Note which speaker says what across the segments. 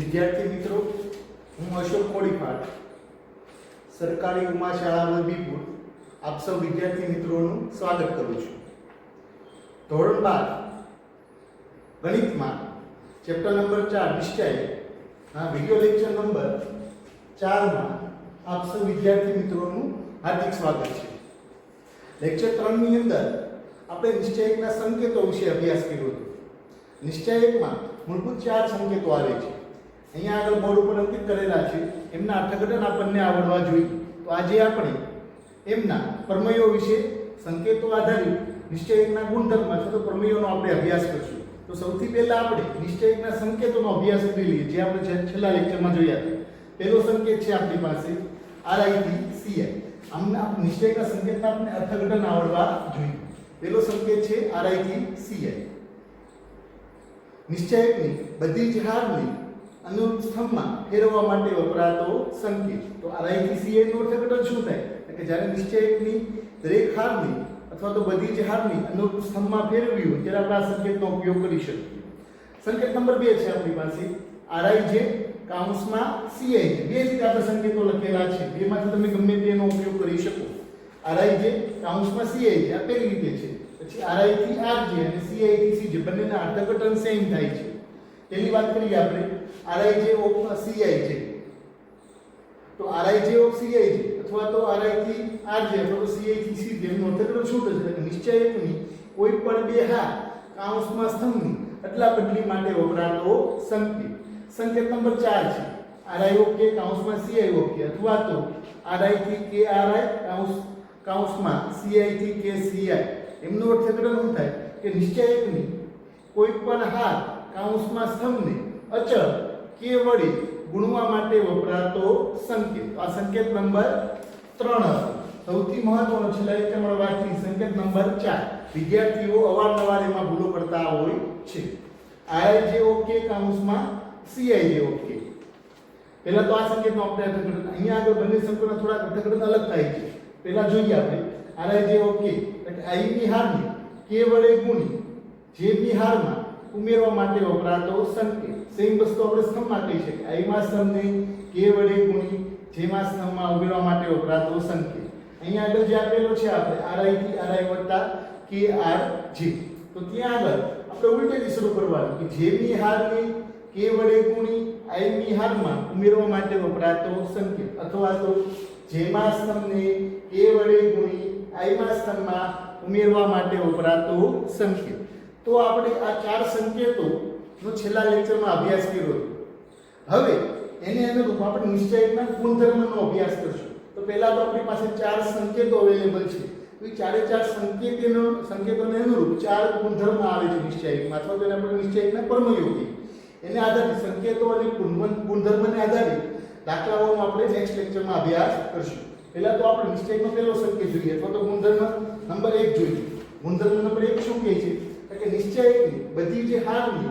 Speaker 1: વિદ્યાર્થી મિત્રો, હું અશોક કોડીપાર, સરકારી ઉમા શાળા વલભીપુર આપ સૌ વિદ્યાર્થી મિત્રોનું સ્વાગત કરું છું. ધોરણ 12 ગણિતમાં ચેપ્ટર નંબર 4 નિશ્ચય વિડિયો લેક્ચર નંબર 4 માં આપ સૌ વિદ્યાર્થી મિત્રોનું હાર્દિક સ્વાગત છે. લેક્ચર 3 ની અંદર આપણે નિશ્ચયકના સંકેતો વિશે અભ્યાસ કર્યો હતો. નિશ્ચયકમાં મૂળભૂત 4 સંકેતો આવે છે. અહીંયા આગળ બોર્ડ ઉપર અંકિત કરેલા છે. એમના અર્થઘટન આપણને આવડવા જોઈએ. તો આજે આપણે એમના પ્રમેયો વિશે સંકેતો આધારિત નિશ્ચયકના ગુણધર્મ અથવા તો પ્રમેયોનો આપણે અભ્યાસ કરીશું. તો સૌથી પહેલા આપણે નિશ્ચયકના સંકેતોનો અભ્યાસ કરી લઈએ, જે આપણે છેલ્લા લેક્ચરમાં જોયા હતા. પહેલો સંકેત છે આપણી પાસે RI થી CI. આમના નિશ્ચયકના સંકેતના આપણે અર્થઘટન આવડવા જોઈએ. પહેલો સંકેત છે RI થી CI. નિશ્ચયકની બધી જ હારની અનુરૂપ સ્તંભમાં ફેરવવા માટે વપરાતો સંકેત. તો RI થી CI નું અર્થઘટન શું થાય? કે જ્યારે નિશ્ચયકની દરેક હારની અથવા તો બધી જ હારની અનુરૂપ સ્તંભમાં ફેરવવી હોય ત્યારે આપણે આ સંકેતનો ઉપયોગ કરી શકીએ. સંકેત નંબર 2 છે આપણી પાસે RI જે કૌંસમાં CI છે. બે રીતે આપણે સંકેતો લખેલા છે. બેમાંથી તમે ગમે તેનો ઉપયોગ કરી શકો. RI જે કૌંસમાં CI છે આ પહેલી રીતે છે. પછી RI થી RJ અને CI થી CJ બંનેના અર્થઘટન સેમ થાય છે. પહેલી વાત કરીએ આપણે RIJ ઓફ CI છે. તો RIJ ઓફ CI છે અથવા તો RI થી RJ અથવા તો CI થી CJ એનું અર્થઘટન શું થશે? કે નિશ્ચયકની કોઈ પણ બે હાર કૌંસમાં સ્તંભની અદલા બદલી માટે વપરાતો સંકેત. સંકેત નંબર 4 છે RI ઓફ K કૌંસમાં CI ઓફ K અથવા તો RI થી KRI કૌંસમાં CI થી KCI. એમનું અર્થઘટન શું થાય? કે નિશ્ચયકની કોઈ પણ હાર કૌંસમાં સ્તંભને અચળ k વડે ગુણવા માટે વપરાતો સંકેત. આ સંકેત નંબર 3 હતો. સૌથી મહત્વનો છે લેક્ચરમાં વાત કરી સંકેત નંબર 4. વિદ્યાર્થીઓ અવારનવાર એમાં ભૂલો કરતા હોય છે. RIJ ઓફ K કૌંસમાં CIJ ઓફ K. પહેલા તો આ સંકેતનો આપણે અર્થઘટન અહીંયા આગળ બંને સંકેતોના થોડા અર્થઘટન અલગ થાય છે. પહેલા જોઈએ આપણે RIJ ઓફ K એટલે I ની હારને k વડે ગુણી j ની હારમાં ઉમેરવા માટે વપરાતો સંકેત. સેમ વસ્તુ આપણે સ્તંભમાં કહી શકીએ. I માં સ્તંભને k વડે ગુણી j માં સ્તંભમાં ઉમેરવા માટે વપરાતો સંકેત. અહીંયા આગળ જે આપેલો છે આપણે RI થી RI વત્તા KRJ. તો ત્યાં આગળ આપણે ઉલટેથી શરૂ કરવાનું કે j ની હારને k વડે ગુણી I ની હારમાં ઉમેરવા માટે વપરાતો સંકેત અથવા તો j માં સ્તંભને k વડે ગુણી I માં સ્તંભમાં ઉમેરવા માટે વપરાતો સંકેત. તો આપણે આ 4 સંકેતોનો છેલ્લા લેક્ચરમાં અભ્યાસ કર્યો હતો. હવે એને અનુરૂપ આપણે નિશ્ચયકના ગુણધર્મનો અભ્યાસ કરશું. તો પહેલા તો આપણી પાસે 4 સંકેતો અવેલેબલ છે. તો એ ચારે 4 સંકેતોને અનુરૂપ 4 ગુણધર્મ આવે છે નિશ્ચયકમાં, અથવા તો એને આપણે નિશ્ચયકના પ્રમેયો કહીએ. એને આધારિત સંકેતો અને ગુણધર્મને આધારિત દાખલાઓનો આપણે નેક્સ્ટ લેક્ચરમાં અભ્યાસ કરશું. પહેલા તો આપણે નિશ્ચયકનો પહેલો સંકેત જોઈએ અથવા તો ગુણધર્મ નંબર 1 જોઈએ. ગુણધર્મ નંબર 1 શું કહે છે? કે નિશ્ચયકની બધી જ હારની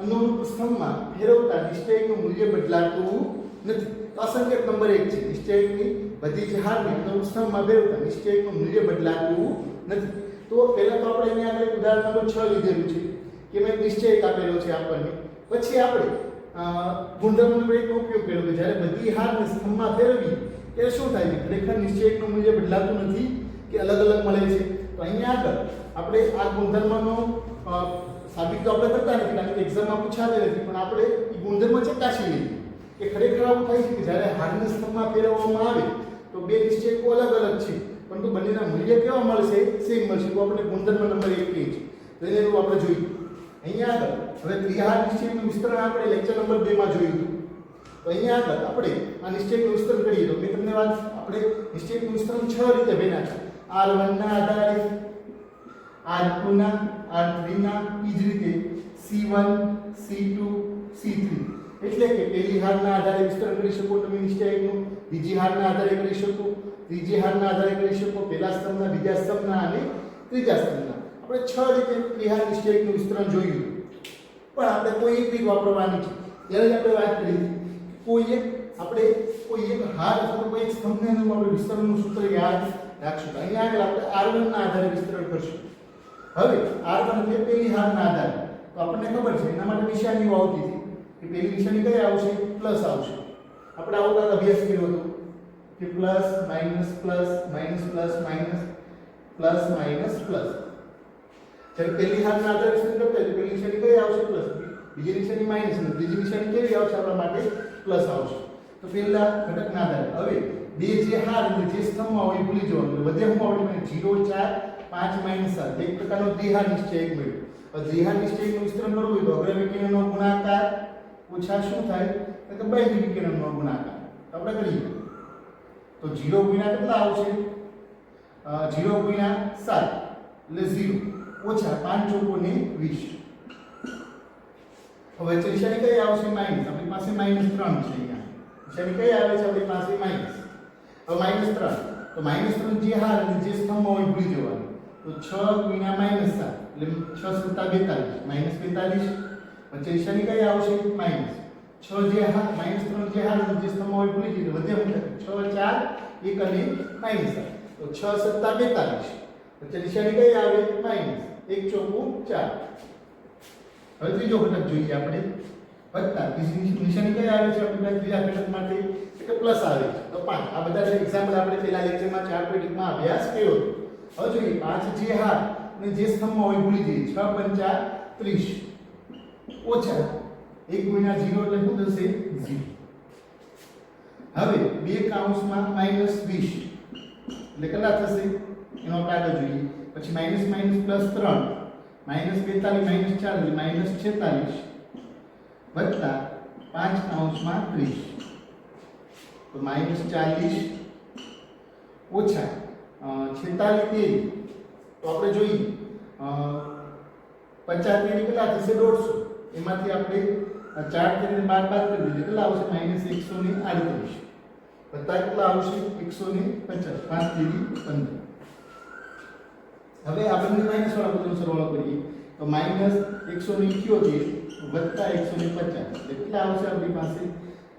Speaker 1: અનુરૂપ સ્તંભમાં ફેરવતા નિશ્ચયકનું મૂલ્ય બદલાતું નથી. તો આ સંકેત નંબર 1 છે. નિશ્ચયકની બધી જ હારની અનુરૂપ સ્તંભમાં ફેરવતા નિશ્ચયકનું મૂલ્ય બદલાતું નથી. તો પહેલા તો આપણે અહીંયા આગળ ઉદાહરણ નંબર 6 લીધેલું છે કે મેં નિશ્ચયક આપેલો છે આપણને. પછી આપણે ગુણધર્મ નંબર 1 નો ઉપયોગ કર્યો કે જ્યારે બધી હારને સ્તંભમાં ફેરવી ત્યારે શું થાય છે? ખરેખર નિશ્ચયકનું મૂલ્ય બદલાતું નથી કે અલગ અલગ મળે છે. તો અહીંયા આગળ આપણે આ ગુણધર્મનો સાબિત તો આપણે કરતા નથી કારણ કે એક્ઝામમાં પૂછાતી નથી, પણ આપણે એ ગુણધર્મ ચકાસી લઈએ કે ખરેખર આવું થાય છે કે જ્યારે હારને સ્તંભમાં ફેરવવામાં આવે તો બે નિશ્ચયકો અલગ અલગ છે પરંતુ બંનેના મૂલ્ય કેવા મળશે? સેમ મળશે. તો આપણે ગુણધર્મ નંબર 1 કહીએ છીએ. તો એને આપણે જોઈએ. અહીંયા આગળ હવે ત્રિહાર નિશ્ચયકનું વિસ્તરણ આપણે લેક્ચર નંબર 2 માં જોયું હતું. તો અહીંયા આગળ આપણે આ નિશ્ચયકનું વિસ્તરણ કરીએ તો મેં તમને વાત આપણે નિશ્ચયકનું વિસ્તરણ 6 રીતે બન્યા છે. R1 ના આધારે, R2 ના, R3 ના, એ જ રીતે C1, C2, C3. એટલે કે પહેલી હારના આધારે વિસ્તરણ કરી શકો તમે નિશ્ચયકનું, બીજી હારના આધારે કરી શકો, ત્રીજી હારના આધારે કરી શકો, પહેલા સ્તંભના, બીજા સ્તંભના અને ત્રીજા સ્તંભના. આપણે 6 રીતે ત્રિહાર નિશ્ચયકનું વિસ્તરણ જોયું. પણ આપણે કોઈ એક રીત વાપરવાની છે. ત્યારે જ આપણે વાત કરી કોઈ એક હાર અથવા કોઈ એક સ્તંભને અનુરૂપ આપણે વિસ્તરણનું સૂત્ર યાદ રાખશું. અહીંયા આગળ આપણે R1 ના આધારે વિસ્તરણ કરશું. હવે R1 એટલે પહેલી હારના આધારે તો આપણને ખબર છે એના માટે નિશાનીઓ આવતી હતી. કે પેલી નિશાની કઈ આવશે પ્લસ આવશે આપણે આવો કાંઈક અભ્યાસ કર્યો હતો કે plus minus plus minus plus minus plus minus plus જ્યારે પેલી હારના આધારે વિસ્તરણ કરતા હોય તો પેલી નિશાની કઈ આવશે પ્લસ બીજી નિશાની માઈનસ અને ત્રીજી નિશાની કેવી આવશે આપણા માટે પ્લસ આવશે તો પહેલા ઘટકના આધારે હવે બે જે હાર અને જે સ્તંભમાં હોય ભૂલી જવાનું વધે હું આવડે 0 4 5 7 એક પ્રકારનો દ્વિહાર નિશ્ચયક મળ્યો હવે દ્વિહાર નિશ્ચયકનું વિસ્તરણ કરવું હોય તો અગ્ર વિકર્ણનો ગુણાકાર ઓછા શું થાય તો બાહ્ય વિકર્ણનો ગુણાકાર આપણે કરીએ તો 0 ગુણ્યા કેટલા આવશે 0 ગુણ્યા 7 એટલે 0 ઓછા 5 ચોકોને 20 હવે વચ્ચે નિશાની કઈ આવશે માઈનસ આપણી પાસે -3 છે અહીંયા નિશાની કઈ આવે છે આપણી પાસે માઈનસ હવે -3 તો -3 જે હાર અને જે સ્તંભમાં હોય ભૂલી જવાનું તો 6 ગુણ્યા -7 એટલે 6 + 42 -45 વચ્ચે નિશાની કઈ આવશે માઈનસ 6 જે હાર -3 જે હાર અને જે સ્તંભમાં હોય ભૂલી જઈએ વધે હું 6 4 1 અને -7 તો 6 + 42 વચ્ચે નિશાની કઈ આવે માઈનસ 1 ચોકું 4 હવે ત્રીજો ઘટક જોઈએ આપણે વત્તા ત્રીજી નિશાની કઈ આવે છે આપણી પાસે ત્રીજા ઘટક માટે કે પ્લસ આવે છે તો 5 આ બધા એક્ઝામ્પલ આપણે પહેલા લેક્ચરમાં 4 ટોપિકમાં અભ્યાસ કર્યો હતો હવે જોઈએ 5 જે હાર અને જે સ્તંભમાં હોય ભૂલી જઈએ 6 × 5 = 30 ઓછા 1 × 0 એટલે શું થશે 0 હવે બે કૌંસમાં -20 એટલે કેટલા થશે એનો આપણે આગળ જોઈએ પછી માઈનસ માઈનસ પ્લસ 3 -42 -4 એટલે -46 વત્તા 5 કૌંસમાં 30 તો -40 ઓછા 46 તો આપણે જોઈએ 50 તેરી કેટલા થશે 150 એમાંથી આપણે 4 તેરીને બાદ કરી દીધી કેટલા આવશે -138 વત્તા કેટલા આવશે 150 5 તેરી 15 હવે આપણે માઈનસ વાળા પદનો સરવાળો કરીએ તો -178 વત્તા 150 એટલે કેટલા આવશે આપણી પાસે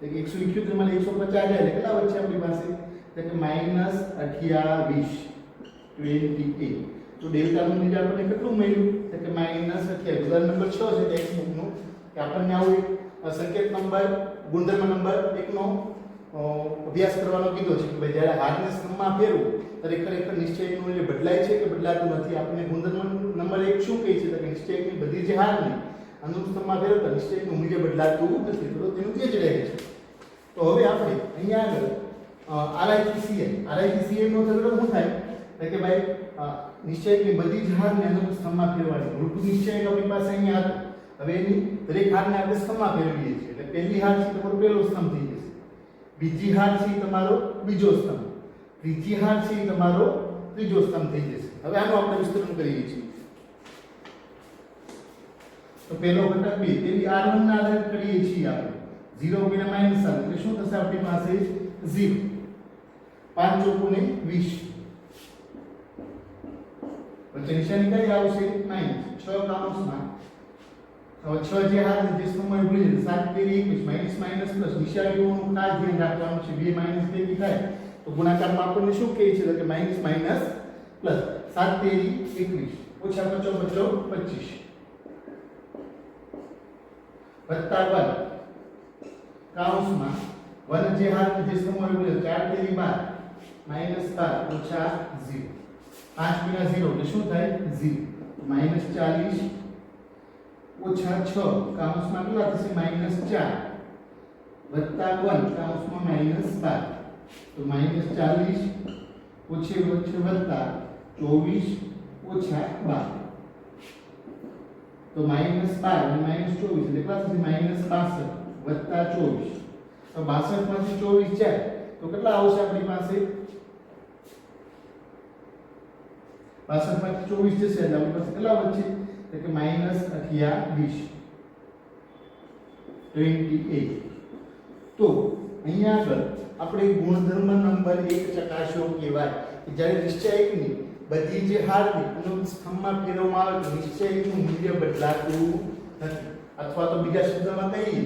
Speaker 1: એટલે 178 માં 150 જાય એટલે કેટલા વધશે આપણી પાસે એટલે કે -28 28 તો ડેલ્ટાનું મૂલ્ય આપણને કેટલું મળ્યું એટલે કે -28 ઉદાહરણ નંબર 6 છે ટેક્સ્ટ બુકનું કે આપણને આવું એક સંકેત નંબર ગુણધર્મ નંબર 1 નો અભ્યાસ કરવાનો કીધો છે કે ભાઈ જ્યારે હારને સ્તંભમાં ફેરવું ત્યારે ખરેખર નિશ્ચયકનું મૂલ્ય બદલાય છે કે બદલાતું નથી આપણે ગુણધર્મ નંબર 1 શું કહે છે કે નિશ્ચયકની બધી જે હારને અનુરૂપ સ્તંભમાં ફેરવતા નિશ્ચયકનું મૂલ્ય બદલાતું નથી તો તેનું તે જ રહે છે તો હવે આપણે અહીંયા આગળ RI થી CI નો થતો શું થાય કે ભાઈ નિશ્ચયકની બધી જ હારને અનુરૂપ સ્તંભમાં ફેરવવાની મૂળભૂત નિશ્ચયક આપણી પાસે અહીંયા હતો હવે એની દરેક હારને આપણે સ્તંભમાં ફેરવીએ છીએ એટલે પહેલી હાર છે તમારો પહેલો સ્તંભ થઈ જશે બીજી હાર છે તમારો બીજો સ્તંભ ત્રીજી હાર છે તમારો ત્રીજો સ્તંભ થઈ જશે હવે આનું આપણે વિસ્તરણ કરીએ છીએ તો પહેલો ઘટક 2 તેની R1 ના આધારે કરીએ છીએ આપણે 0 × -7 એટલે શું થશે આપણી પાસે 0 5 ચોકુને 20 વચ્ચે નિશાની કઈ આવશે -6 કૌંસમાં હવે 6 જે હાર જે સ્તંભમાં ભૂલી જશે 7 તેરી 21 માઈનસ પ્લસ નિશાનીઓનું ખાસ ધ્યાન રાખવાનું છે 2 - 2 થાય તો ગુણાકારમાં આપણને શું કહે છે કે માઈનસ માઈનસ પ્લસ 7 તેરી 21 ઓછા 55 25 વત્તા 1 કૌંસમાં 1 જે હાર જે સ્તંભમાં ભૂલી 4 તેરી 12 -12 ઓછા 0 5 × 0 એટલે શું થાય 0 -40 ઓછા 6 કૌંસમાં કેટલા થશે -4 વત્તા 1 કૌંસમાં -12 તો -40 ઓછે વચ્ચે વત્તા 24 ઓછા 12 તો -12 અને -24 એટલે કેટલા થશે -62 વત્તા 24 તો 62 માંથી 24 જાય તો કેટલા આવશે આપણી પાસે 62 માંથી 24 જશે એટલે આપણી પાસે કેટલા વધશે એટલે કે -28 28 તો અહીંયા આગળ આપણે ગુણધર્મ નંબર 1 ચકાસ્યો કહેવાય કે જ્યારે નિશ્ચયકની બધી જે હારની અનુરૂપ સ્તંભમાં ફેરવવામાં આવે તો નિશ્ચયકનું મૂલ્ય બદલાતું નથી અથવા તો બીજા શબ્દમાં કહીએ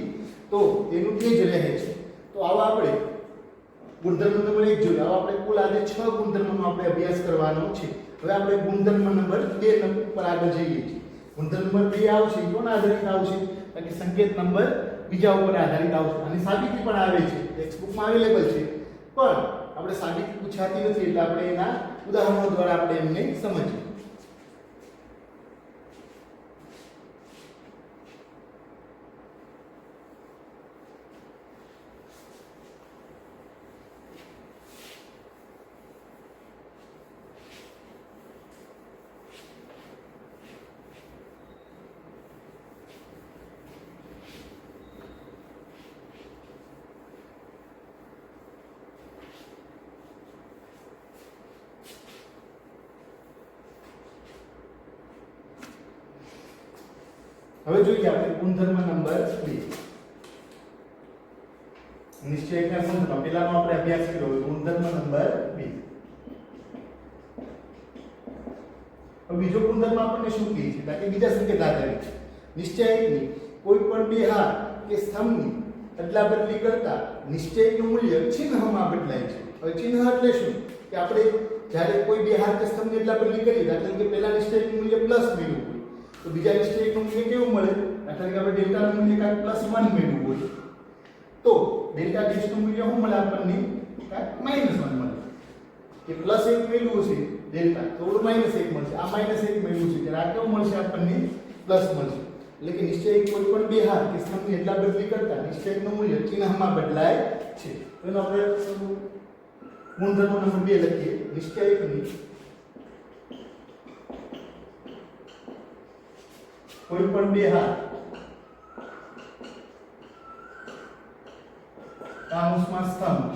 Speaker 1: તો તેનું તે જ રહે છે તો આવા આપણે ગુણધર્મ નંબર 1 જોઈએ આવા આપણે કુલ આજે 6 ગુણધર્મનો આપણે અભ્યાસ કરવાનો છે હવે આપણે ગુણધર્મ નંબર 2 પર આગળ જઈએ છીએ ગુણધર્મ નંબર 2 આવશે કોના આધારિત આવશે કે સંકેત નંબર બીજા ઉપર આધારિત આવશે અને સાબિતી પણ આવે છે, ટેક્સ્ટબુકમાં અવેલેબલ છે, પણ આપણે સાબિતી પૂછાતી નથી એટલે આપણે એના ઉદાહરણો દ્વારા આપણે એમને સમજીએ. હવે જોઈએ આપણે ગુણધર્મ નંબર 2. નિશ્ચયકના ગુણધર્મ પહેલાનો આપણે અભ્યાસ કર્યો, ગુણધર્મ નંબર 2. હવે બીજો ગુણધર્મ આપણને શું કહે છે કે બીજા સંકેત આધારિત નિશ્ચયકની કોઈ પણ બે હાર કે સ્તંભની અદલાબદલી કરતા નિશ્ચયકનું મૂલ્ય ચિહ્નમાં બદલાય છે. હવે ચિહ્ન એટલે શું કે આપણે જ્યારે કોઈ બે હાર કે સ્તંભની અદલાબદલી કરીએ, દાખલા કે પહેલા નિશ્ચયકનું મૂલ્ય પ્લસ મેળવ્યું હોય તો બીજા નિશ્ચયકનું મૂલ્ય કેવું મળે? દાખલા કે આપણે ડેલ્ટાનું મૂલ્ય કાંઈક +1 મેળવ્યું હોય તો ડેલ્ટા ડેશનું મૂલ્ય શું મળે આપણને? કાંઈક -1 મળે. કે +1 મેળવ્યું છે ડેલ્ટા તો -1 મળશે, આ -1 મેળવ્યું છે ત્યારે આ કેવું મળશે આપણને? પ્લસ મળશે. એટલે કે નિશ્ચયક કોઈ પણ બે હાર કે સ્તંભની અદલાબદલી કરતા નિશ્ચયકનું મૂલ્ય ચિહ્નમાં બદલાય છે. તો એનો આપણે ગુણધર્મ નંબર 2 લખીએ. નિશ્ચયકની કોઈ પણ બે હાર કાઉન્સમાં સ્તંભ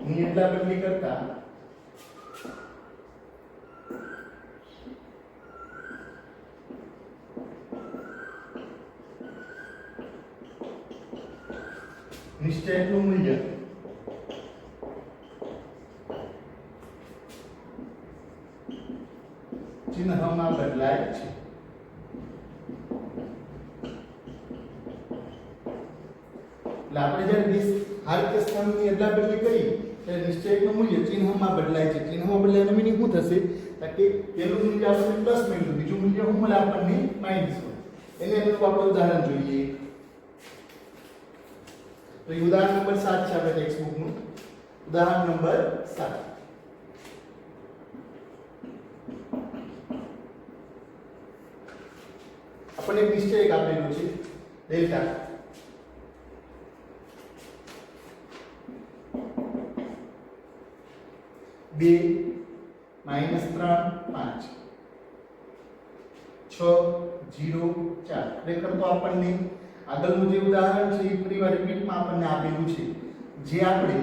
Speaker 1: ની અદલાબદલી કરતા નિશ્ચયકનું મૂલ્ય ચિહ્નમાં બદલાય છે. એટલે આપણે જ્યારે બે હાર કે સ્તંભની અદલાબદલી કરી ત્યારે નિશ્ચયકનું મૂલ્ય ચિહ્નમાં બદલાય છે. ચિહ્નમાં બદલાયનો મીનિંગ શું થશે? કે પહેલું મૂલ્ય આપણને પ્લસ મળ્યું, બીજું મૂલ્ય શું મળે આપણને? માઈનસ મળે. એને અનુરૂપ આપણે ઉદાહરણ જોઈએ. તો એ ઉદાહરણ નંબર 7 છે આપણે ટેક્સ્ટબુકનું. ઉદાહરણ નંબર 7. આપણને એક નિશ્ચયક આપેલું છે ડેલ્ટા. બે -3 5 6 0 4. ખરેખર તો આપણને આગળનું જે ઉદાહરણ છે એ ફરીવાર રિપીટમાં આપણને આપેલું છે. જે આપણે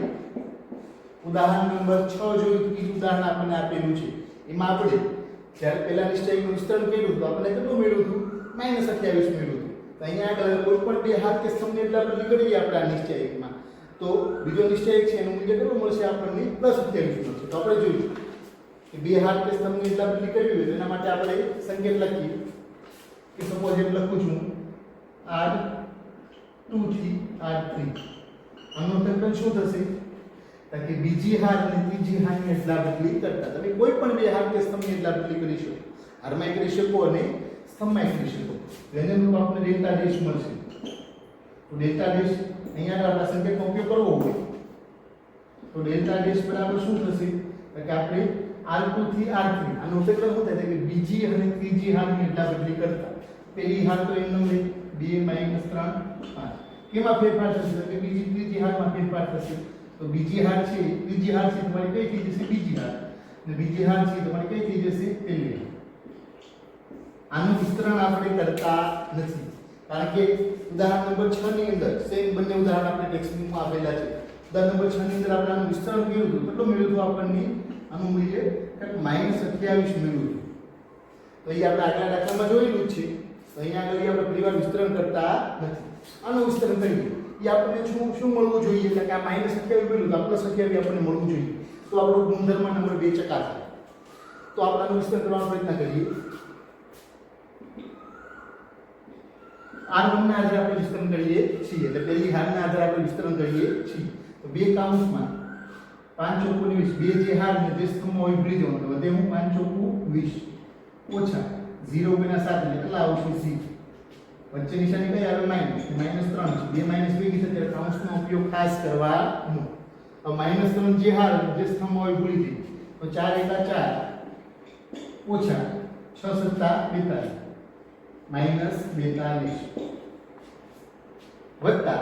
Speaker 1: ઉદાહરણ નંબર 6 જોયું, ત્રીજું ઉદાહરણ આપણને આપેલું છે. એમાં આપણે જ્યારે પહેલા નિશ્ચયકનું વિસ્તરણ કર્યું તો આપણને કેટલું મળ્યું હતું? -28 મળ્યું હતું. તો અહીંયા આગળ કોઈ પણ બે હાર કે સ્તંભની અદલાબદલી કરીએ આપણે આ નિશ્ચયકમાં તો બીજો નિશ્ચયક છે એનું મૂલ્ય કેટલું મળશે આપણને? +28 મળશે. તો આપણે જોયું કે બે હાર કે સ્તંભની અદલાબદલી કરવી હોય તો એના માટે આપણે સંકેત લખીએ કે સપોઝ એમ લખું છું R2 થી R3. આનો સંકલન શું થશે? કે બીજી હાર અને ત્રીજી હારની અદલાબદલી કરતા તમે કોઈ પણ બે હાર કે સ્તંભની અદલાબદલી કરી શકો. હારમાં કરી શકો અને સ્તંભમાં કરી શકો. એને અનુરૂપ આપણને ડેલ્ટા ડેશ મળશે. તો ડેલ્ટા ડેશ અહીંયા આપણા સંકેતનો ઉપયોગ કરવો હોય તો ડેલ્ટા ડેશ બરાબર શું થશે? કે આપણે R2 થી R3 આનો સંકલન શું થાય કે બીજી અને ત્રીજી હારની અદલાબદલી કરતા પહેલી હાર તો એમનો લે 2 - 3 5. કેમાં ફેરફાર થશે? કે બીજી ત્રીજી હારમાં ફેરફાર થશે. તો બીજી હાર છે ત્રીજી હાર છે તમારી કઈ થઈ જશે? બીજી હાર. અને બીજી હાર છે તમારી કઈ થઈ જશે? પહેલી હાર. આનું વિસ્તરણ આપણે કરતા નથી કારણ કે ઉદાહરણ નંબર 6 ની અંદર સેમ બંને ઉદાહરણ આપણે ટેક્સ્ટબુકમાં આપેલા છે. ઉદાહરણ નંબર 6 ની અંદર આપણે આનું વિસ્તરણ કર્યું હતું. કેટલું મળ્યું હતું આપણને? આનું મૂલ્ય કંઈક -28 મળ્યું હતું. તો એ આપણે આગલા દાખલામાં જોયેલું જ છે. તો અહીંયા આગળ આપણે પરિવાર વિસ્તરણ કરતા નથી. આનું વિસ્તરણ કરીએ એ આપણને શું મળવું જોઈએ? એટલે કે આ -28 મળ્યું તો +28 આપણને મળવું જોઈએ. તો આપણો ગુણધર્મ નંબર 2 ચકાસાય. તો આપણે આનું વિસ્તરણ કરવાનો પ્રયત્ન કરીએ. R1 ના આધારે આપણે વિસ્તરણ કરીએ છીએ. એટલે પહેલી હારના આધારે આપણે વિસ્તરણ કરીએ છીએ. તો બે કાઉન્સમાં 5 ચોકુ 20 બે જે હાર ને જે સ્તંભમાં હોય ભૂલી જવાનું. વધે હું 5 ચોકુ 20 ઓછા 0 × 7 એટલે કેટલા આવશે? 6. વચ્ચે નિશાની કઈ આવે માઈનસ -3 છે 2 - 2 એટલે કૌંસનો ઉપયોગ ખાસ કરવાનો હવે -3 જે હાર જે સ્તંભ હોય ભૂલી જઈએ તો 4 * 4 ઓછા 6 * 7 -42 વત્તા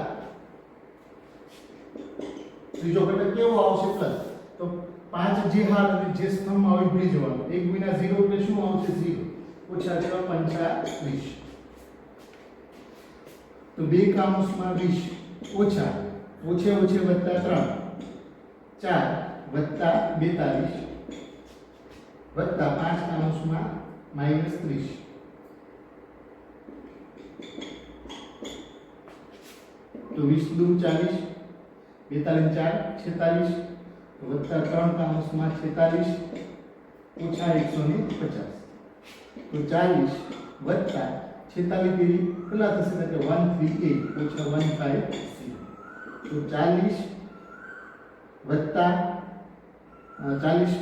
Speaker 1: ત્રીજો ઘટક કેવો આવશે પ્લસ તો 5 જે હાર જે સ્તંભ આવે ભૂલી જવાનું 1 * 0 એટલે શું આવશે 0 ઓછા 6 * 25 तो 2 કાઉન્સમાં 20 ઓછા ઓછે ઓછે વત્તા 3 4 વત્તા 42 વત્તા 5 કાઉન્સમાં -30 तो 20 * 2 = 40 42 * 4 = 46 વત્તા 3 કાઉન્સમાં 46 ઓછા 150 तो 40 વત્તા 46 તેરી કેટલા થશે કે 138 ઓછા 150 તો 40 વત્તા 138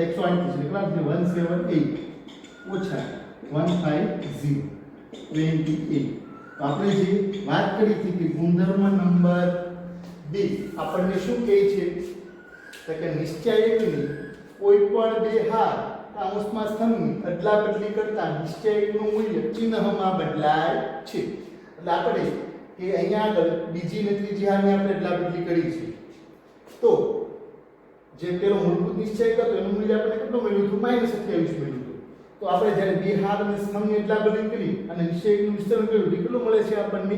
Speaker 1: કેટલા થશે 178 ઓછા 150 28 તો આપણે જે વાત કરી હતી કે ગુણધર્મ નંબર 2 આપણને શું કહે છે તો કે નિશ્ચયકની કોઈ પણ બે હાર કાઉન્સમાં સ્તંભની અદલા બદલી કરતા નિશ્ચયકનું મૂલ્ય ચિહ્નમાં બદલાય છે એટલે આપણે કે અહીંયા આગળ બીજી ને ત્રીજી હારની આપણે અદલા બદલી કરી છે તો જે પેલો મૂળભૂત નિશ્ચયક હતો એનું મૂલ્ય આપણે કેટલું મળ્યું હતું -28 મળ્યું હતું તો આપણે જ્યારે બે હાર અને સ્તંભની અદલા બદલી કરી અને નિશ્ચયકનું વિસ્તરણ કર્યું કેટલું મળે છે આપણને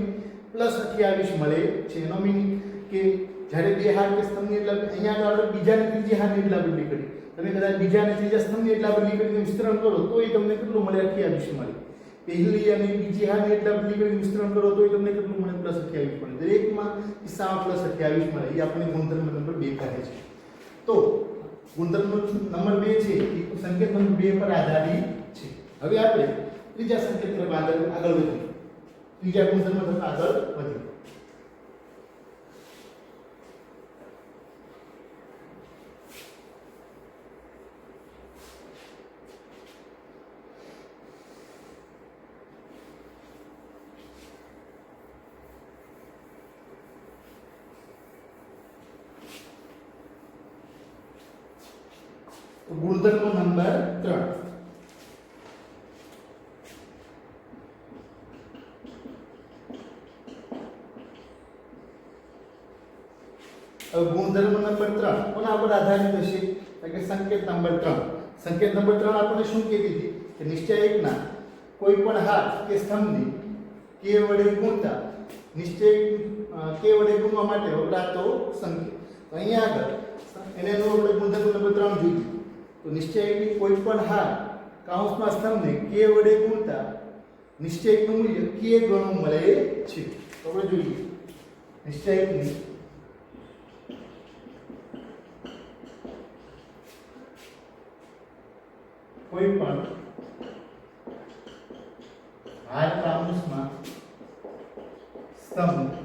Speaker 1: +28 મળે છે એનો મીનિંગ કે જ્યારે બે હાર કે સ્તંભની અદલા અહીંયા આગળ આપણે બીજા ને ત્રીજી હારની અદલા બદલી કરી તમે કદાચ બીજા અને ત્રીજા સ્તંભની અદલા બદલી કરીને વિસ્તરણ કરો તો એ તમને કેટલું મળે 28 મળે પહેલી અને બીજી હારની અદલા બદલી કરીને વિસ્તરણ કરો તો એ તમને કેટલું મળે +28 મળે દરેકમાં કિસ્સામાં +28 મળે એ આપણે ગુણધર્મ નંબર 2 કહે છે તો ગુણધર્મ નંબર 2 છે એ સંકેત નંબર 2 પર આધારિત છે હવે આપણે ત્રીજા સંકેત તરફ આગળ વધીએ ત્રીજા ગુણધર્મ તરફ આગળ વધીએ गुणधर्म नंबर 3 अब गुणधर्म नंबर 3 કોના પર આધારિત હશે તો કે સંકેત નંબર 3 સંકેત નંબર 3 આપણે શું કીધી હતી કે નિશ્ચયકના કોઈ પણ હાર કે સ્તંભની k વડે ગુણતા નિશ્ચયક k વડે ગુણવા માટે વપરાતો સંકેત તો અહીંયા આગળ એને નો આપણે ગુણધર્મ નંબર 3 જોઈએ તો નિશ્ચયકની કોઈ પણ હાર કાઉન્સમાં સ્તંભને k વડે ગુણતા નિશ્ચયકનું મૂલ્ય k ગણું મળે છે તો આપણે જોઈએ નિશ્ચયકની કોઈ પણ હાર કાઉન્સમાં સ્તંભ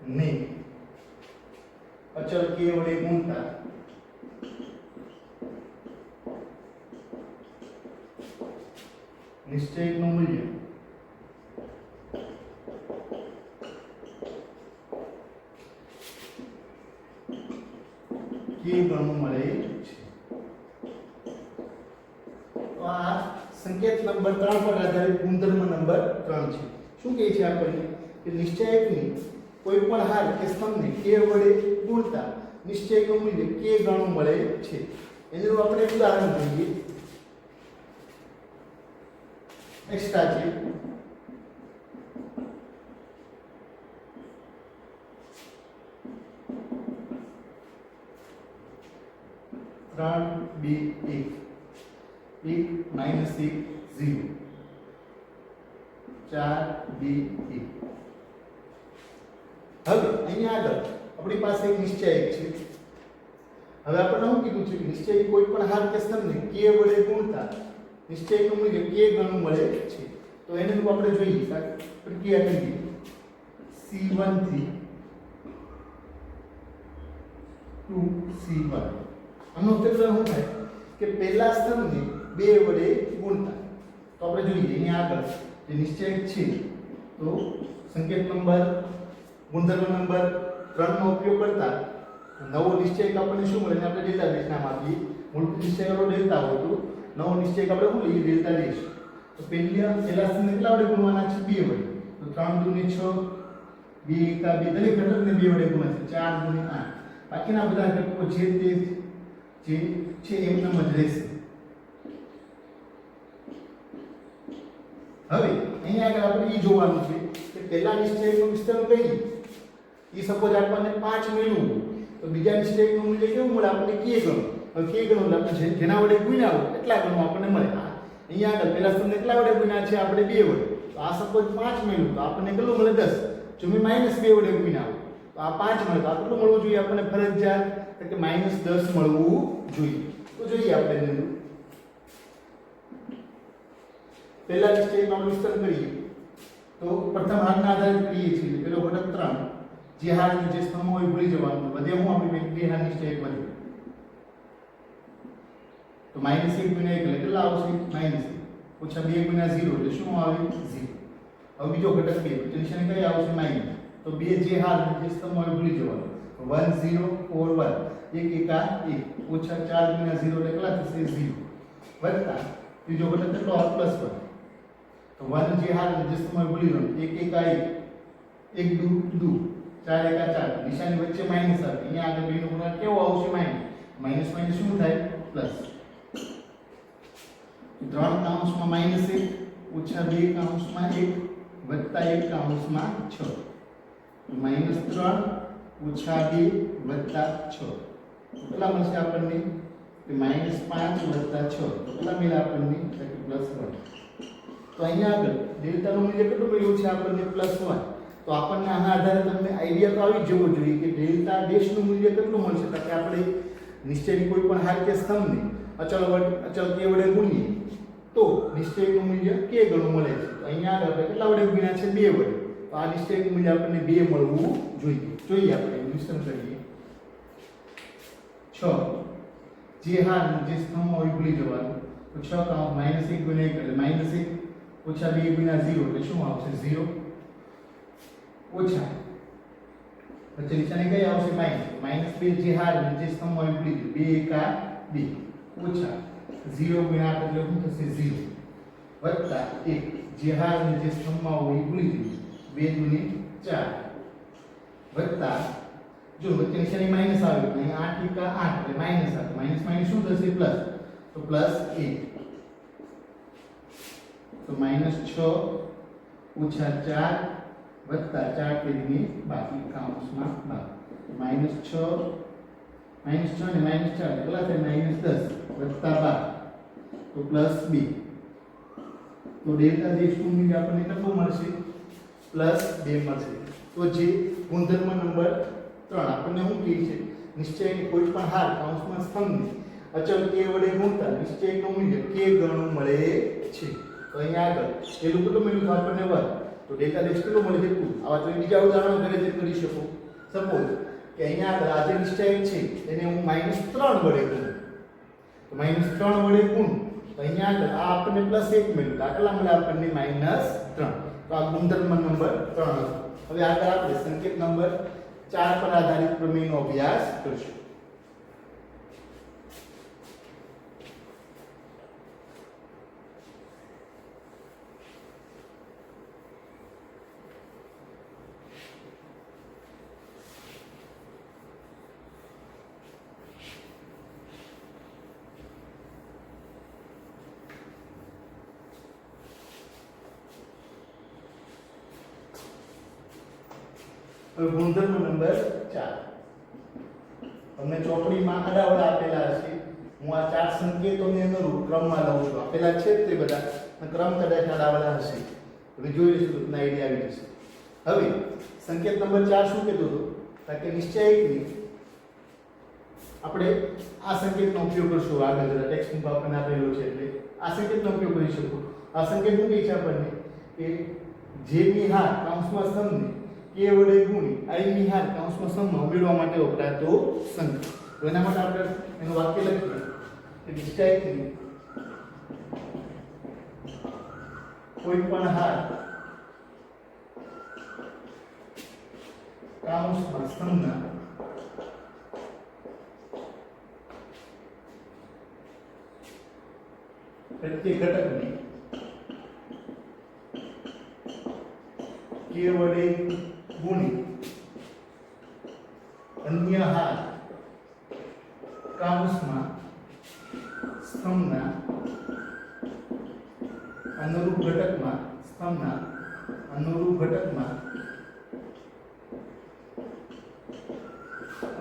Speaker 1: ને અચળ k વડે ગુણતા નિશ્ચયકનું મૂલ્ય k ગણું મળે છે તો આ સંકેત નંબર 3 પર આધારિત ગુણધર્મ નંબર 3 છે શું કહે છે આપણને કે નિશ્ચયકની કોઈ પણ હાર કે સ્તંભને k વડે ગુણતા નિશ્ચયકનું મૂલ્ય k ગણું મળે છે એનું આપણે એક ઉદાહરણ જોઈએ એક્સ્ટ્રા છે ત્રણ બે એક -1 0 4 2 1 હવે અહીંયા આગળ આપણી પાસે એક નિશ્ચયક છે હવે આપણે શું કીધું છે કે નિશ્ચયક કોઈ પણ હાર કે સ્તંભને k વડે ગુણતા નિશ્ચયકનું મૂલ્ય k ગણું મળે છે તો એને આપણે જોઈએ પ્રક્રિયા કરીએ C1 થી 2 C1 આનો અર્થ શું થાય કે પહેલા સ્તંભને 2 વડે ગુણતા. તો આપણે જોઈએ એની આગળ જે નિશ્ચયક છે તો સંકેત નંબર ગુણધર્મ નંબર 3 નો ઉપયોગ કરતા નવો નિશ્ચયક આપણને શું મળે આપણે ડેલ્ટા ડેશ નામ આપીએ. મૂળભૂત નિશ્ચયક આપણો ડેલ્ટા હતો, નવો નિશ્ચયક આપણે શું લઈએ ડેલ્ટા ડેશ. તો પહેલા સ્થાને કેટલા વડે ગુણવાના છે 2 વડે. તો 3 દૂની 6, 2 એકા 2, દરેક ઘટકને 2 વડે ગુણાશે. 4 દૂની 8. બાકીના બધા ઘટકો જે છે એમનામ જ રહેશે. હવે અહીં આગળ આપણે એ જોવાનું છે કે પહેલા નિશ્ચયકનું વિસ્તરણ કરીએ એ સપોઝ આપણને 5 મેળવવું તો બીજા નિશ્ચયકનું મૂલ્ય કેવું મળે આપણને k ગણું. હવે k ગણું એટલે આપણે જેના વડે ગુણ્યા હોય એટલા ગણું આપણને મળે. અહીંયા આગળ પહેલા સ્તંભને કેટલા વડે ગુણ્યા છે આપણે 2 વડે. તો આ સપોઝ 5 મેળવ્યું તો આપણને કેટલું મળે 10. જો મેં -2 વડે ગુણ્યા હોય તો આ 5 મળે તો આ કેટલું મળવું જોઈએ આપણને ફરજિયાત કે -10 મળવું જોઈએ. તો જોઈએ આપણે પહેલા નિશ્ચયકનું વિસ્તરણ કરીએ તો પ્રથમ હારના આધારે કરીએ છીએ. પેલો ઘટક 3 જે હારની જે સ્તંભ હોય ભૂલી જવાનું. બધે હું આપણી બે હાર નિશ્ચયક વધે તો -1 ગુણ્યા 1 એટલે કેટલા આવશે -1 ઓછા 2 ગુણ્યા 0 એટલે શું આવે 0. હવે બીજો ઘટક 2 તો નિશાની કઈ આવશે માઈનસ. તો બે જે હાર જે સ્તંભ હોય ભૂલી જવાનું. 1 0 4 1 1 એકા 1 ઓછા 4 ગુણ્યા 0 એટલે કેટલા થશે 0 વત્તા ત્રીજો ઘટક કેટલો આવે +1. તો 1 જે હાર જે સ્તંભ હોય ભૂલી જવાનું. 1 એકા 1 1 2 4 એકા 4 નિશાની વચ્ચે માઈનસ આવે. અહીંયા આગળ બેનો ગુણાકાર કેવો આવશે માઈનસ માઈનસ શું થાય પ્લસ. 3 કૌંસમાં -1 ઓછા 2 કૌંસમાં 1 વત્તા 1 કૌંસમાં 6 -3 ઓછા 2 વત્તા 6 કેટલા મળશે આપણને કે -5 વત્તા 6 તો કેટલા મળ્યા આપણને +1. તો અહીંયા આગળ ડેલ્ટાનું મૂલ્ય કેટલું મળ્યું છે આપણને +1. તો આપણને આના આધારે તમને આઈડિયા તો આવી જવો જોઈએ કે ડેલ્ટા ડેશનું મૂલ્ય કેટલું મળશે. તો કે આપણે નિશ્ચયની કોઈ પણ હાર કે સ્તંભને અચળ k વડે ગુણીએ તો નિશ્ચયકનું મૂલ્ય k ગણું મળે છે. તો અહીંયા આગળ આપણે કેટલા વડે ગુણ્યા છે 2 વડે. તો આ નિશ્ચયકનું મૂલ્ય આપણને 2 મળવું જોઈએ. આપણે વિસ્તરણ કરીએ 6 જે હાર જે સ્તંભ હોય ભૂલી જવાનું. તો 6 કાઉન્ટ -1 ગુણ્યા 1 એટલે -1 ઓછા 2 ગુણ્યા 0 એટલે શું આવશે 0 ઓછા પછી નિશાની કઈ આવશે -2 જે હાર જે સ્તંભ હોય ભૂલી ગયું 2 એકા 2 ઓછા 0 ગુણ્યા 8 એટલે શું થશે 0 વત્તા 1 જે હાર જે સ્તંભમાં હોય ભૂલી ગયું 2 દૂની 4 વત્તા જો વચ્ચે નિશાની માઈનસ આવે તો અહીં 8 એકા 8 એટલે માઈનસ આવે. માઈનસ માઈનસ શું થશે પ્લસ. તો +1 તો -6 ઓછા 4 વત્તા 4 પેલી બાકી કૌંસમાં 12 -6 ને -4 કેટલા થાય -10 વત્તા 12 તો +2. તો ડેલ્ટા ડેશનું મૂલ્ય આપણને કેટલું મળશે +2 મળશે. તો જે ગુણધર્મ નંબર 3 આપણને શું કહે છે નિશ્ચયની કોઈ પણ હાર કૌંસમાં સ્તંભને અચળ k વડે ગુણતા નિશ્ચયકનું મૂલ્ય k ગણું મળે છે. તો અહીંયા આગળ પેલું કેટલું મળ્યું આપણને 1 તો ડેલ્ટા ડેશ કેટલું મળે છે 2. આવા તો બીજા ઉદાહરણો ઘરે જે કરી શકો. સપોઝ કે અહીંયા આગળ આ જે નિશ્ચયક છે એને હું -3 વડે ગુણું તો -3 વડે ગુણું તો અહીંયા આગળ આ આપણને +1 મળ્યું. આ કેટલા મળે આપણને -3. તો આ ગુણધર્મ નંબર 3 હતો. હવે આગળ આપણે સંકેત નંબર 4 પર આધારિત પ્રમેયનો અભ્યાસ કરીશું. ગુણધર્મ નંબર 4 તમને ચોપડીમાં આડાવડા આપેલા હશે. હું આ 4 સંકેતોને અનુરૂપ ક્રમમાં લઉં છું. આપેલા છે તે બધા ક્રમ કદાચ આડાવડા હશે. તમે જોઈ લેશો તો તમને આઈડિયા આવી જશે. હવે સંકેત નંબર 4 શું કહેતો હતો કે નિશ્ચયકની આપણે આ સંકેતનો ઉપયોગ કરશું. આગળ જરા ટેક્સ્ટ બુક આપણને આપેલો છે એટલે આ સંકેતનો ઉપયોગ કરી શકો. આ સંકેત શું કહે છે આપણને કે જે ની હાર કૌંસમાં સ્તંભને k વડે ગુણી i ની હાર કૌંસમાં સ્તંભમાં ઉમેરવા માટે વપરાતો સંકેત. તો એના માટે આપણે એનું વાક્ય લખીએ કે નિશ્ચયકની કોઈ પણ હાર કાઉન્સમાં સ્તંભના પ્રત્યેક ઘટકને કે વડે ગુણી અન્ય હાર કાઉન્સમાં સ્તંભના અનુરૂપ ઘટકમાં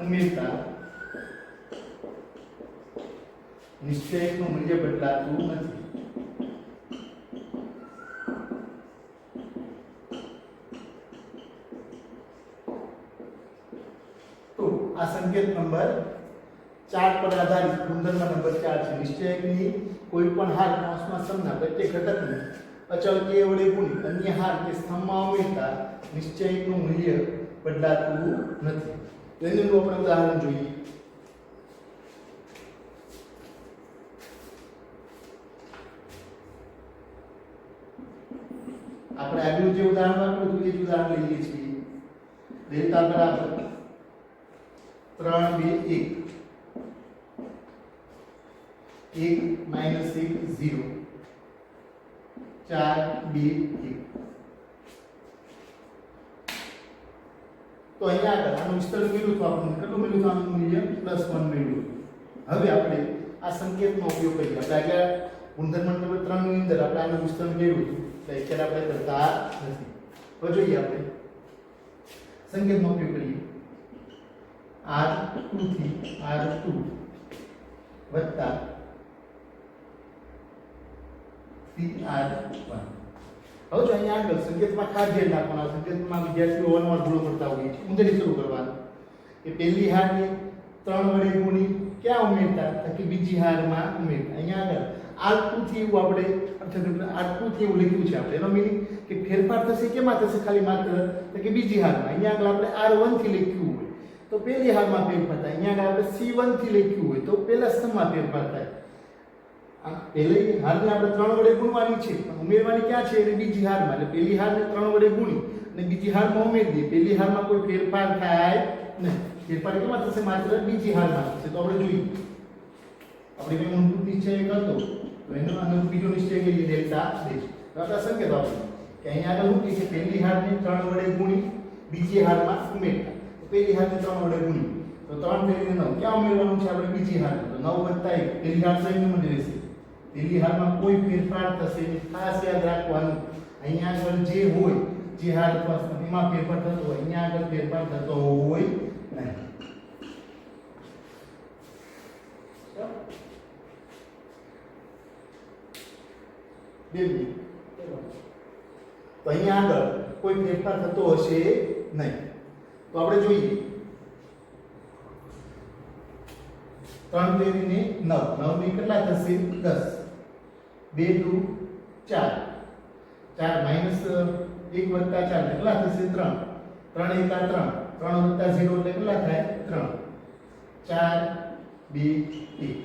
Speaker 1: ઉમેરતા નિશ્ચયકનું મૂલ્ય બદલાતું નથી. તો આ સંકેત નંબર 4 પર આધારિત ગુણધર્મ નંબર 4 છે. નિશ્ચયકની કોઈ પણ હાર કાઉન્સમાં સ્તંભના પ્રત્યેક ઘટકને અચળ કે વડે ગુણી અન્ય હાર કે સ્તંભમાં ઉમેરતા નિશ્ચયકનું મૂલ્ય બદલાતું નથી. તેનું આપણે ઉદાહરણ જોઈએ. આપણે આગળ જે ઉદાહરણ આપ્યું હતું એ જ ઉદાહરણ લઈએ છીએ. ડેલ્ટા બરાબર 3 2 1 1 1 0 4 2 1. તો અહીંયા આગળ આનું વિસ્તરણ કર્યું તો આપણને કેટલું મળ્યું? તો આનું મૂલ્ય +1 મળ્યું. હવે આપણે આ સંકેતનો ઉપયોગ કરીએ. આપણે આગળ ગુણધર્મ નંબર 3 ની અંદર આપણે આનું વિસ્તરણ કર્યું હતું, તો અત્યારે આપણે કરતા નથી. તો જોઈએ આપણે સંકેતનો ઉપયોગ કરીએ. R2 થી R2 વત્તા CR1. હવે જો અહીંયા આગળ સંકેતમાં ખાસ ધ્યાન રાખવાનું. સંકેતમાં વિદ્યાર્થીઓ અવારનવાર ભૂલો કરતા હોય છે. ઊંધેથી શરૂ કરવાનું કે પહેલી હારને 3 વડે ગુણી ક્યાં ઉમેરતા? તો કે બીજી હારમાં ઉમેરતા. અહીંયા આગળ R2 થી એવું આપણે R2 થી એવું લખ્યું છે આપણે. એનો મીનિંગ કે ફેરફાર થશે કેમાં થશે? ખાલી માત્ર તો કે બીજી હારમાં. અહીંયા આગળ આપણે R1 થી લખ્યું હોય તો પહેલી હારમાં ફેરફાર થાય. અહીંયા આગળ આપણે C1 થી લખ્યું હોય તો પહેલા સ્તંભમાં ફેરફાર થાય. પહેલી હારને આપણે 3 વડે ગુણવાની છે, પણ ઉમેરવાની ક્યાં છે? એટલે બીજી હારમાં. એટલે પહેલી હારને 3 વડે ગુણી અને બીજી હારમાં ઉમેરી દઈએ. પહેલી હારમાં કોઈ ફેરફાર થાય નહીં. ફેરફાર કેમાં થશે? માત્ર બીજી હારમાં થશે. તો આપણે જોઈએ આપણે કઈ મૂળભૂત નિશ્ચય હતો તો એનો અનુરૂપ બીજો નિશ્ચય કરીએ ડેલ્ટા દેશ. તો આપણે સંકેત આપીએ કે અહીંયા આગળ શું કહે છે? પહેલી હારને 3 વડે ગુણી બીજી હારમાં ઉમેરતા. તો પહેલી હારને 3 વડે ગુણી તો 3 ફેરીને 9 ક્યાં ઉમેરવાનું છે? આપણે બીજી હાર. તો 9 + 1 પહેલી હાર સંયુક્ત જ રહેશે. પહેલી હારમાં કોઈ ફેરફાર થશે નહીં. ખાસ યાદ રાખવાનું અહીંયા આગળ જે હોય જે હાર અથવા એમાં ફેરફાર થતો હોય, અહીંયા આગળ ફેરફાર થતો હોય નહીં. તો અહીંયા આગળ કોઈ ફેરફાર થતો હશે નહીં. તો આપણે જોઈએ 3 ફેરીને 9 9 ની કેટલા થશે? 10 2 2 4 4 માઈનસ 1 વત્તા 4 કેટલા થશે? 3 3 1 3 3 વત્તા 0 એટલે કેટલા થાય? 3 4 2 1.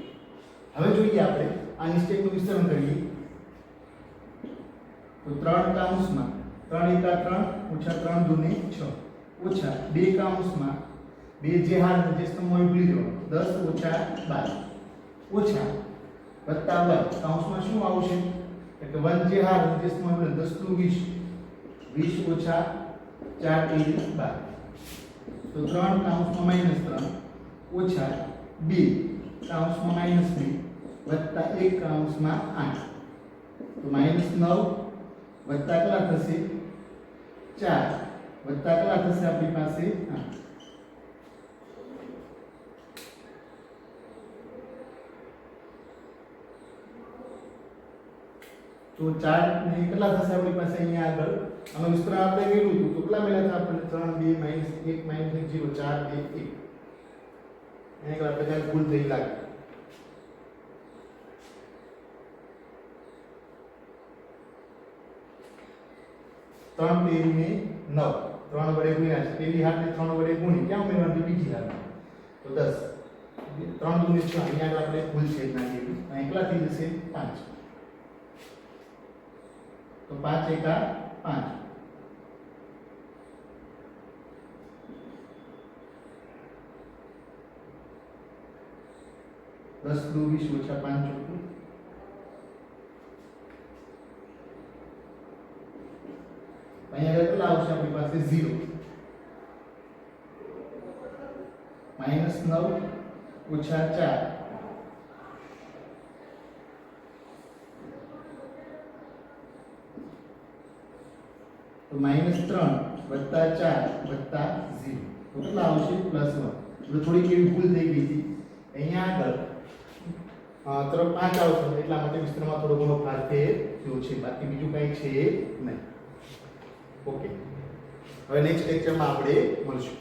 Speaker 1: હવે જોઈએ આપણે આ નિશ્ચયકનું વિસ્તરણ કરીએ તો 3 કાઉન્સમાં 3 1 3 -3 2 6 ઓછા 2 કાઉન્સમાં 2 જે હાર જે સ્તંભમાં ભૂલી જવાનો 10 - 12 ઓછા વત્તા 1 કાઉન્સમાં શું આવશે? એટલે 1 જે હાર જે સ્તંભમાં 10 * 20 20 ઓછા 4 * 12. તો 3 કાઉન્સમાં -3 ઓછા 2 કાઉન્સમાં -2 વત્તા 1 કાઉન્સમાં 8. તો -9 વત્તા કેટલા થશે? 4 વત્તા કેટલા થશે આપણી પાસે? 8. તો 4 ને કેટલા થશે આપણી પાસે? અહીંયા આગળ આનો વિસ્તરણ આપણે કર્યું હતું તો કેટલા મળ્યા હતા આપણે? 3 2 -1 -1 0 4 2 1. અહીંયા આગળ આપણે ભૂલ થઈ લાગે. 3 તેરીને 9 3 વડે ગુણ્યા છે. પહેલી હારને 3 વડે ગુણી ક્યાં ઉમેરવાની? બીજી હારમાં. તો 10 3 * 2 = 6. અહીંયા આપણે ભૂલ છે નાખી. અહીં કેટલા થઈ જશે? 5. તો તો 5 એકા 5, 10 દુ 20 ઓછા 5 ચોખ્ખું, અહીંયા કેટલા આવશે આપણી પાસે 0, -9 ઓછા 4, તો -3 વત્તા 4 વત્તા 0, તો કેટલા આવશે +1. એટલે થોડીક એવી ભૂલ થઈ ગઈ હતી અહીંયા આગળ તરફ 5 આવશે એટલા માટે વિસ્તરણમાં થોડો ઘણો ફાર થયો છે, બાકી બીજું કંઈ છે નહીં. ઓકે, હવે નેક્સ્ટ લેક્ચરમાં આપણે મળશું.